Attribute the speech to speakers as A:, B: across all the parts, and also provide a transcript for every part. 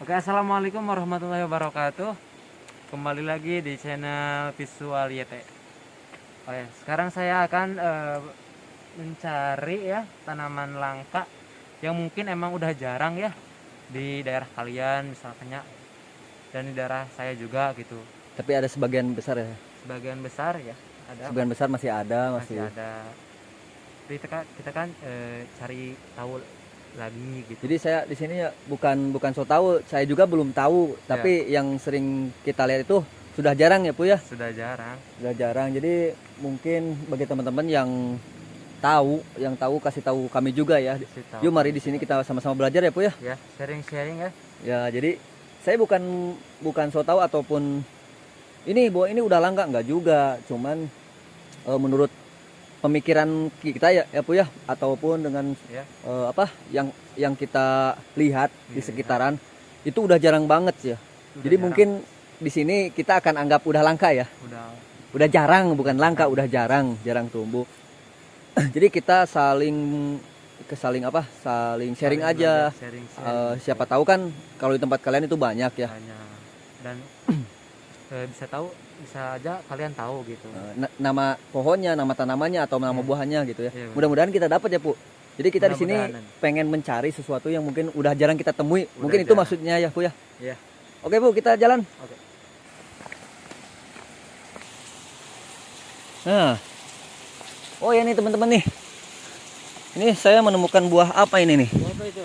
A: Oke, assalamualaikum warahmatullahi wabarakatuh. Kembali lagi di channel Visual YT. Oke, sekarang saya akan mencari ya tanaman langka yang mungkin emang udah jarang ya di daerah kalian misalnya, dan di daerah saya juga gitu.
B: Tapi ada sebagian besar ya.
A: Sebagian besar ya ada.
B: Sebagian besar masih ada,
A: Masih ada. Jadi kita kan cari tahu lagi gitu.
B: Jadi saya di sini ya bukan so tahu, saya juga belum tahu. Tapi yang sering kita lihat itu sudah jarang ya Bu ya.
A: Sudah jarang.
B: Sudah jarang. Jadi mungkin bagi teman-teman yang tahu kasih tahu kami juga ya. Yuk mari di sini kita sama-sama belajar ya Bu ya.
A: Ya, sharing-sharing ya.
B: Ya, jadi saya bukan so tahu ataupun ini Bu, ini udah langka enggak juga. Cuman menurut pemikiran kita ya Bu ya, ataupun dengan apa yang kita lihat di sekitaran itu udah jarang banget ya. Jadi jarang. Mungkin di sini kita akan anggap udah langka ya. Udah jarang, bukan langka, udah jarang tumbuh. Jadi kita saling sharing aja.
A: Sharing.
B: Siapa tahu kan kalau di tempat kalian itu banyak ya.
A: Dan bisa aja kalian tahu gitu.
B: Nama pohonnya, nama tanamannya atau nama buahnya gitu ya. Mudah-mudahan kita dapat ya, Bu. Jadi kita di sini pengen mencari sesuatu yang mungkin udah jarang kita temui. Mungkin itu maksudnya ya, Bu ya.
A: Iya.
B: Oke, Bu, kita jalan.
A: Oke.
B: Nah. Oh ya nih teman-teman nih. Ini saya menemukan buah apa ini nih?
A: Buah apa itu?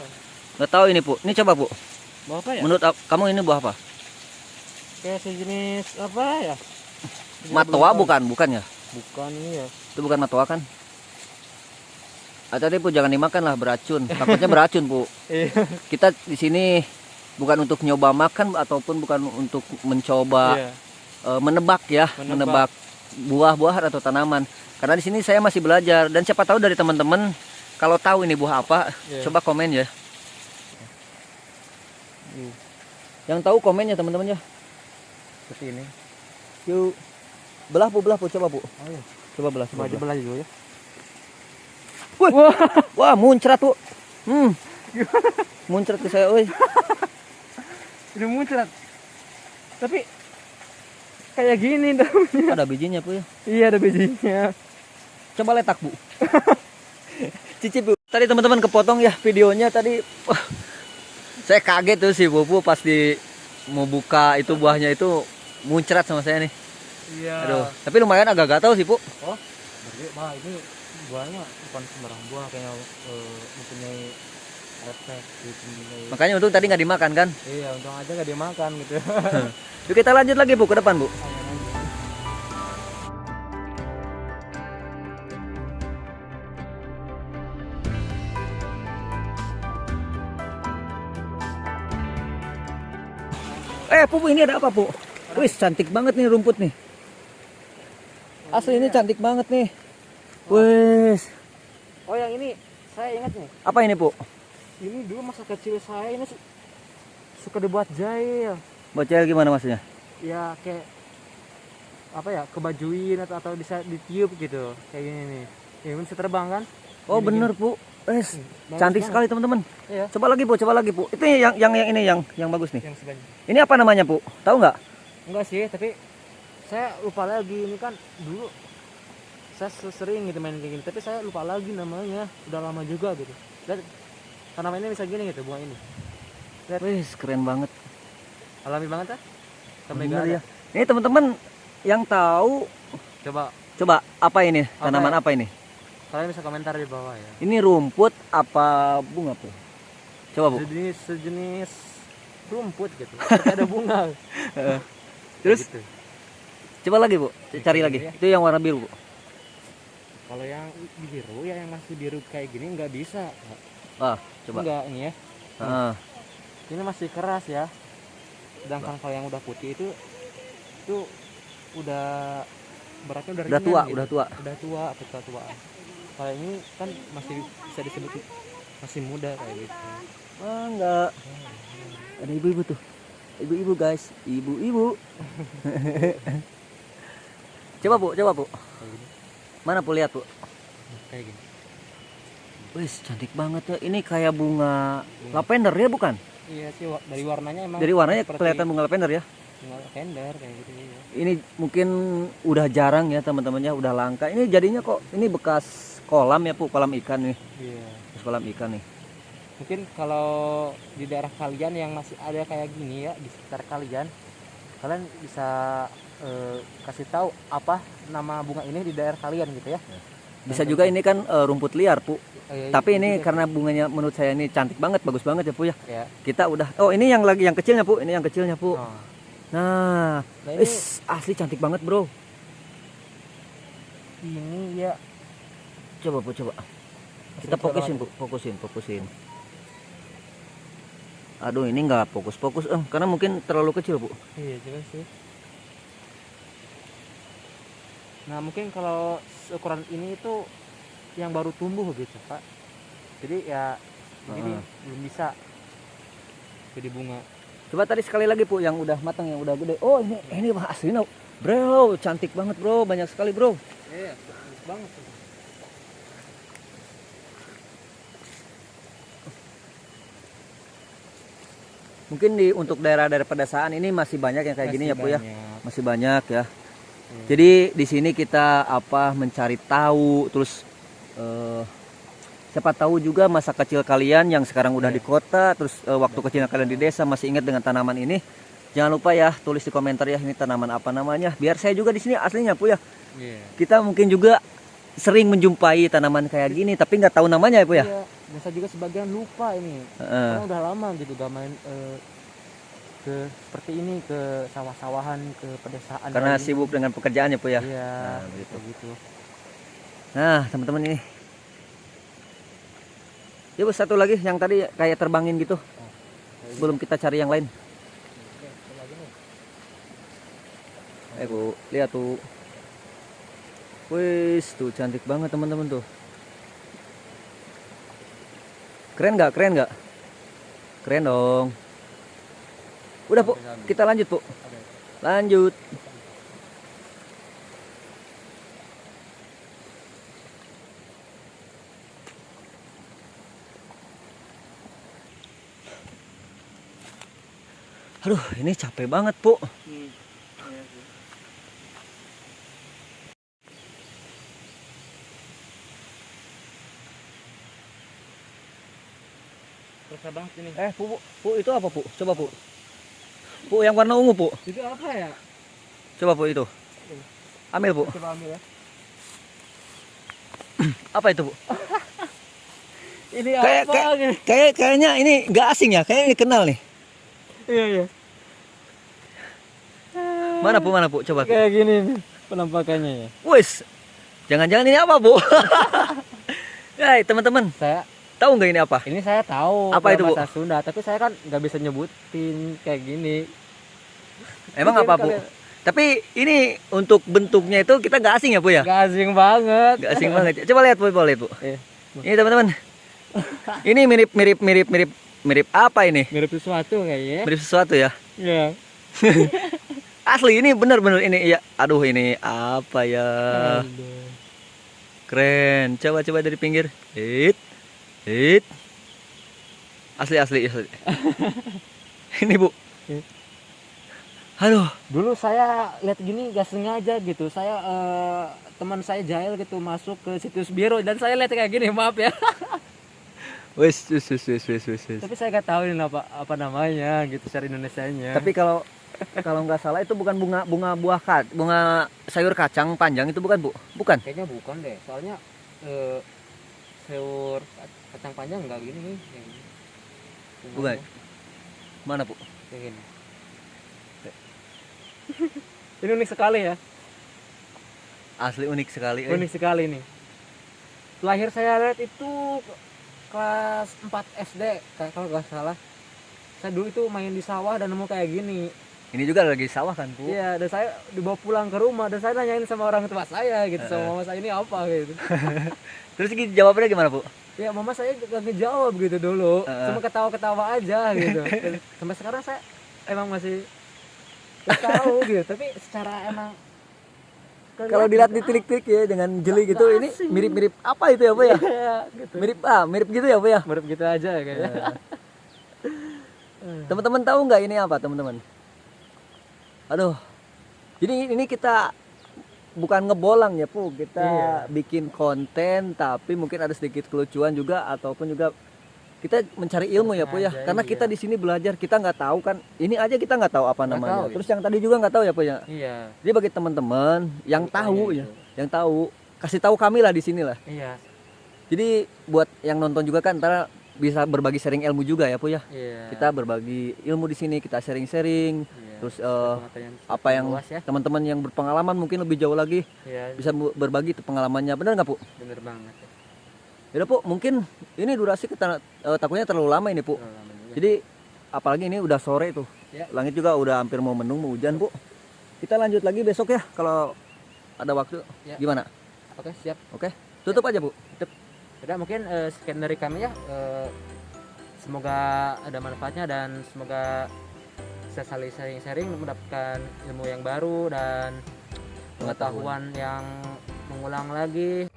B: Nggak tahu ini, Bu. Ini coba, Bu.
A: Buah apa ya?
B: Menurut kamu ini buah apa?
A: Kayak sejenis apa ya?
B: Matoa bukan ya?
A: Bukan ini ya.
B: Itu bukan matoa kan? Tadi Bu jangan dimakan lah, beracun. Takutnya beracun, Bu. Kita di sini bukan untuk nyoba makan ataupun bukan untuk mencoba menebak ya, menebak buah-buahan atau tanaman. Karena di sini saya masih belajar dan siapa tahu dari teman-teman kalau tahu ini buah apa, coba komen ya. Yang tahu komen ya teman-teman ya. Seperti ini. Yuk. Belah Bu, coba Bu.
A: Oh, iya.
B: Coba belah.
A: Coba aja belah dulu ya.
B: Wah, muncrat Bu. Muncrat ke saya, oi.
A: Ini muncrat. Tapi kayak gini daunnya.
B: Ada bijinya Bu ya?
A: Iya, ada bijinya.
B: Coba letak Bu. Cicip Bu. Tadi teman-teman kepotong ya videonya tadi. Saya kaget tuh si Bu pas mau buka itu buahnya itu muncrat sama saya nih.
A: Iya.
B: Aduh, tapi lumayan agak gatal sih Bu.
A: Oh, Bah, ini buahnya bukan sembarang buah, kayaknya mempunyai efek gitu.
B: Makanya untung tadi nggak dimakan kan?
A: Iya, untung aja nggak dimakan gitu.
B: Yuk kita lanjut lagi Bu ke depan Bu. Bu, ini ada apa Bu? Wih, cantik banget nih rumput nih. Asli ini cantik banget nih. Wih.
A: Oh, yang ini saya ingat nih.
B: Apa ini Bu?
A: Ini dulu masa kecil saya ini suka dibuat jail.
B: Buat jail gimana maksudnya?
A: Ya kayak apa ya, kebajuin atau bisa ditiup gitu. Kayak gini nih. Ini bisa terbang kan?
B: Oh gini, bener Bu. Cantik sekali teman-teman.
A: Iya.
B: Coba lagi Bu. Itu yang ini yang bagus nih.
A: Yang sebanyak.
B: Ini apa namanya Bu? Tahu nggak?
A: Enggak sih, tapi saya lupa lagi. Ini kan dulu saya sering gitu main kayak gini, tapi saya lupa lagi namanya. Udah lama juga gitu. Dan tanaman ini bisa gini gitu, bunga ini. Lihat.
B: Wih, keren banget.
A: Alami banget ya?
B: Bener ya. Ini teman-teman yang tahu coba apa ini? Tanaman apa ini?
A: Kalian bisa komentar di bawah ya.
B: Ini rumput apa bunga Bu? Coba Bu.
A: Sejenis rumput gitu. Tapi ada bunga.
B: Terus? Gitu. Coba lagi Bu, cari lagi. Ya. Itu yang warna biru Bu.
A: Kalau yang biru ya, yang masih biru kayak gini nggak bisa.
B: Coba.
A: Enggak ini ya. Ini masih keras ya. Sedangkan kalau yang udah putih itu udah beratnya udah ringan,
B: tua,
A: gitu. Udah tua atau tua. Kalau ini kan masih bisa disebut masih muda kayak gitu.
B: Enggak. Ada ibu-ibu tuh. Ibu-ibu guys, ibu-ibu. Coba Bu. Mana Bu, lihat Bu.
A: Kayak gini.
B: Wih, cantik banget ya. Ini kayak bunga lavender ya bukan?
A: Iya sih, dari warnanya emang.
B: Dari warnanya
A: seperti
B: kelihatan bunga lavender ya.
A: bunga lavender kayak gitu ya.
B: Ini mungkin udah jarang ya teman-temannya, udah langka. Ini jadinya kok ini bekas kolam ya Bu, kolam ikan nih.
A: Iya.
B: Bekas kolam ikan nih.
A: Mungkin kalau di daerah kalian yang masih ada kayak gini ya di sekitar kalian bisa kasih tahu apa nama bunga ini di daerah kalian gitu ya.
B: Bisa juga ini kan rumput liar Bu. Tapi ini
A: juga.
B: karena bunganya menurut saya ini cantik banget, bagus banget ya Bu ya.
A: Ya.
B: Kita udah, oh ini yang lagi yang kecilnya Bu, ini yang kecilnya Bu.
A: Oh.
B: Nah,
A: Nah, ini
B: asli cantik banget bro.
A: ya
B: Coba Bu, coba. Kita fokusin Bu, fokusin. Aduh ini nggak fokus karena mungkin terlalu kecil Bu.
A: iya jelas sih. Nah mungkin kalau ukuran ini itu yang baru tumbuh gitu Pak, jadi ya begini belum bisa jadi bunga.
B: Coba tadi sekali lagi Bu yang udah matang, yang udah gede. Oh ini mah asli bro, cantik banget bro, banyak sekali bro.
A: Iya bagus banget.
B: Mungkin untuk daerah-daerah pedesaan ini masih banyak yang kayak gini ya Bu ya. Masih banyak ya. Jadi di sini kita mencari tahu, terus siapa tahu juga masa kecil kalian yang sekarang udah di kota, terus waktu kecil kalian di desa masih ingat dengan tanaman ini. Jangan lupa ya tulis di komentar ya ini tanaman apa namanya. Biar saya juga di sini aslinya Bu ya. Kita mungkin juga sering menjumpai tanaman kayak gini tapi nggak tahu namanya ya Bu ya.
A: Bisa juga sebagian lupa ini. Karena udah lama gitu gak main ke seperti ini, ke sawah-sawahan, ke pedesaan.
B: Karena sibuk dengan pekerjaannya Bu ya.
A: Iya,
B: nah,
A: gitu.
B: Nah, teman-teman ini. Ya Bu, satu lagi yang tadi kayak terbangin gitu. Sebelum kita cari yang lain. Bu, lihat tuh. Wis, tuh cantik banget teman-teman tuh. Keren nggak? Keren dong. Udah Bu, kita lanjut Bu. Lanjut. Aduh, ini capek banget Bu.
A: Susah banget ini.
B: Bu, itu apa Bu? Coba Bu. Bu yang warna ungu Bu.
A: Itu apa ya?
B: Coba Bu itu. Ambil Bu.
A: Coba ambil ya.
B: Apa itu Bu?
A: Ini apa?
B: Kayaknya ini nggak asing ya. Kayaknya ini kenal nih.
A: Iya.
B: Mana Bu? Coba.
A: Kayak gini nih penampakannya ya.
B: Wis. Jangan-jangan ini apa Bu? Hai teman-teman.
A: Saya
B: tahu nggak ini apa?
A: Ini saya tahu.
B: Apa itu Bu?
A: Bahasa Sunda, tapi saya kan nggak bisa nyebutin kayak gini.
B: Emang apa Bu? Tapi ini untuk bentuknya itu kita nggak asing ya Bu ya?
A: Nggak asing banget.
B: Nggak asing banget. Coba lihat Bu, boleh Bu. Ini teman-teman. Ini mirip apa ini?
A: Mirip sesuatu kayaknya.
B: Mirip sesuatu ya?
A: Iya.
B: Asli ini bener-bener ini ya. Aduh ini apa ya? Keren. Coba dari pinggir. Asli. Ini Bu. Aduh.
A: Dulu saya lihat gini gak sengaja gitu. Saya teman saya jahil gitu masuk ke situs Biro dan saya lihat kayak gini, maaf ya.
B: Wes.
A: Tapi saya gak tahu ini apa namanya gitu secara Indonesianya.
B: Tapi kalau nggak salah itu bukan bunga sayur kacang panjang itu bukan Bu? Bukan.
A: Kayaknya bukan deh. Soalnya sayur kacang panjang enggak gini nih.
B: Bukan. Mana Bu?
A: Kayak gini. Ini unik sekali ya.
B: Asli unik sekali.
A: Unik sekali nih. Terakhir saya lihat itu kelas 4 SD kalau nggak salah. Saya dulu itu main di sawah dan nemu kayak gini.
B: Ini juga lagi sawah kan Bu?
A: Iya, dan saya dibawa pulang ke rumah dan saya nanyain sama orang tua saya gitu, sama mama saya ini apa gitu.
B: Terus jawabannya gimana Bu?
A: Ya mama saya gak ngejawab gitu dulu, cuma ketawa-ketawa aja gitu. Dan sampai sekarang saya emang masih tahu gitu, tapi secara emang
B: kalau dilihat di tilik-tilik ya dengan jeli gitu, ini mirip-mirip apa itu ya Bu ya?
A: Iya, gitu.
B: Mirip gitu ya Bu ya?
A: Mirip gitu aja kayaknya.
B: Teman-teman tahu nggak ini apa teman-teman? Aduh, jadi ini kita bukan ngebolang ya Pu, kita bikin konten tapi mungkin ada sedikit kelucuan juga ataupun juga kita mencari ilmu ya Pu ya, karena kita di sini belajar, kita nggak tahu kan, ini aja kita nggak tahu apa namanya.
A: tahu,
B: Terus yang tadi juga nggak tahu ya Pu ya.
A: Iya.
B: Jadi bagi teman-teman yang
A: Rupanya
B: tahu
A: itu.
B: ya, yang tahu kasih tahu kami lah di sini lah.
A: Iya.
B: Jadi buat yang nonton juga kan ntar bisa berbagi sharing ilmu juga ya Pu ya.
A: Iya.
B: Kita berbagi ilmu di sini, kita sharing-sharing.
A: Iya.
B: Terus
A: Pengetahuan
B: apa yang
A: luas ya.
B: teman-teman yang berpengalaman mungkin lebih jauh lagi
A: Iya,
B: bisa berbagi tuh pengalamannya. Benar nggak Pu?
A: bener banget ya.
B: Yaudah Pu, mungkin ini durasi kita takutnya terlalu lama ini Pu.
A: Terlalu lama juga.
B: Jadi apalagi ini udah sore tuh.
A: Ya.
B: Langit juga udah hampir mau mendung, mau hujan Pu. Kita lanjut lagi besok ya kalau ada waktu.
A: Ya.
B: Gimana?
A: Oke, siap.
B: Oke, tutup aja Bu.
A: Udah, mungkin sekian dari kami ya. Semoga ada manfaatnya dan semoga bisa saling sharing-sharing mendapatkan ilmu yang baru dan pengetahuan yang mengulang lagi